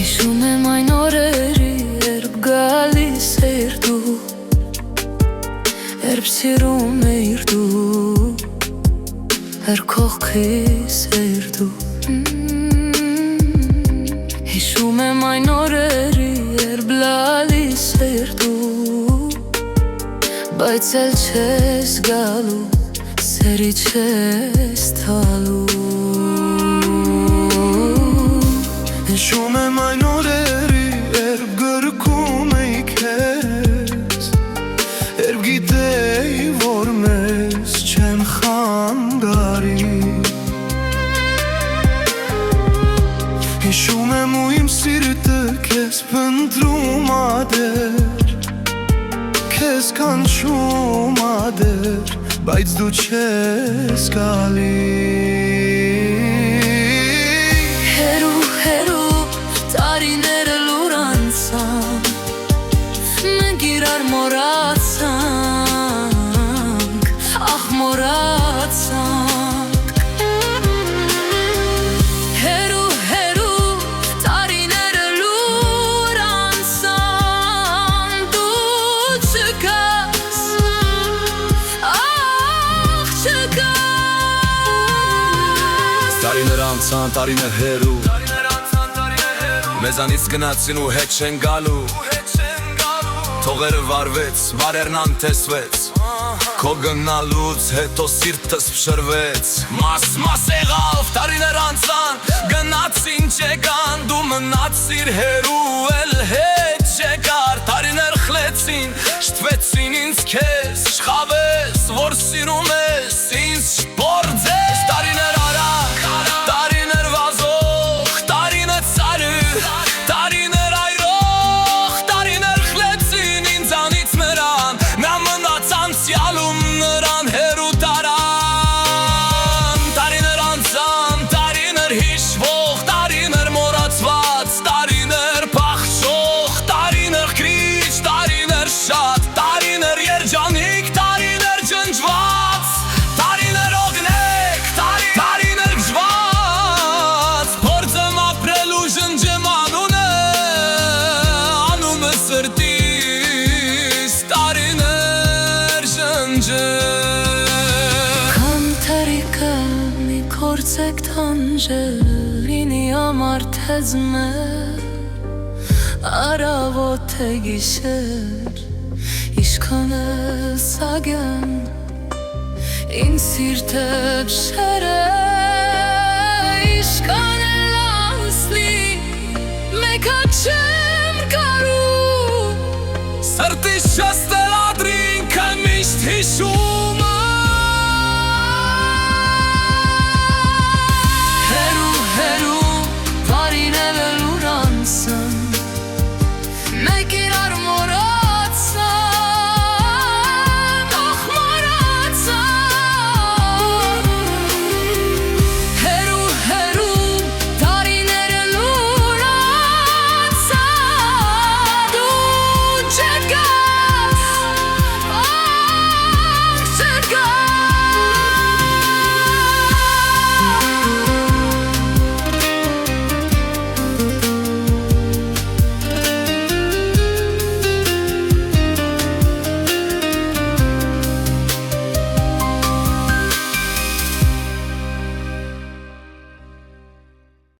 Հիշում եմ այն օրերի, երբ գալիս էիր դու, երբ սիրում էիր դու, երբ կողքիս էիր դու։ Հիշում եմ այն օրերի, երբ լալիս էիր դու, բայց էլ չես գալու, սերի չես տալու։ Հիշում եմ այն օրերի, երբ գրկում էի քեզ, երբ գիտեի, որ մեզ չեն խանգարի։ Հիշում եմ ու իմ սիրտը քեզ փնտրում ա դեռ, քեզ կանչում ա դեռ, բայց դու չես գալի։ Տարիները լուր անցան, մենք իրար մոռացանք, ախ մոռացանք։ Հերու տարիները լուր անցան, դու չկաս, ախ չկաս։ Տարիներ անցան, տարիներ հերու, մեզանից գնացին ու հետ չեն գալու, թողերը վարվեց, վարերն անտեսվեց, քո գնալուց հետո սիրտս փշրվեց։ Մաս եղավ, տարիներ անցան, գնացին չեկան, դու մնացիր հերու, էլ հետ չեկար։ Տարիներ խլեցին, շտվեցին ինձ քեզ, շխավես, որ սիրում ես, ինձ շպորձես։ Տարիներ արագ, տարիներ վազող, տարիներ ծարը, տարիներ այրող, տարիներ խլեցին ինձանից նրան, նա մնաց անցյալում նրան հերու տարան։ Տարիներ անցան, տարիներ հիշվող, տարիներ մոռացված, տարիներ փախչող, տարիներ քրիչ, տարիներ շատ, տարիներ երջանիկ, տարիներ ջնջված, տարիներ օգնեք, տարիներ գժված, փորձեմ ապրելու ջնջեմ անունը, անումը սրտիս, տարիներ ջնջեմ։ Կամ թարիկը մի կործեք թանջել, ինի համար թեզմ է, առավոտ է գիշեր, իշքան է սագեն, ինձ սիրտը բշեր է, իշքան է լասլի, մեկա չեմ կարու, Սրտիս շաստ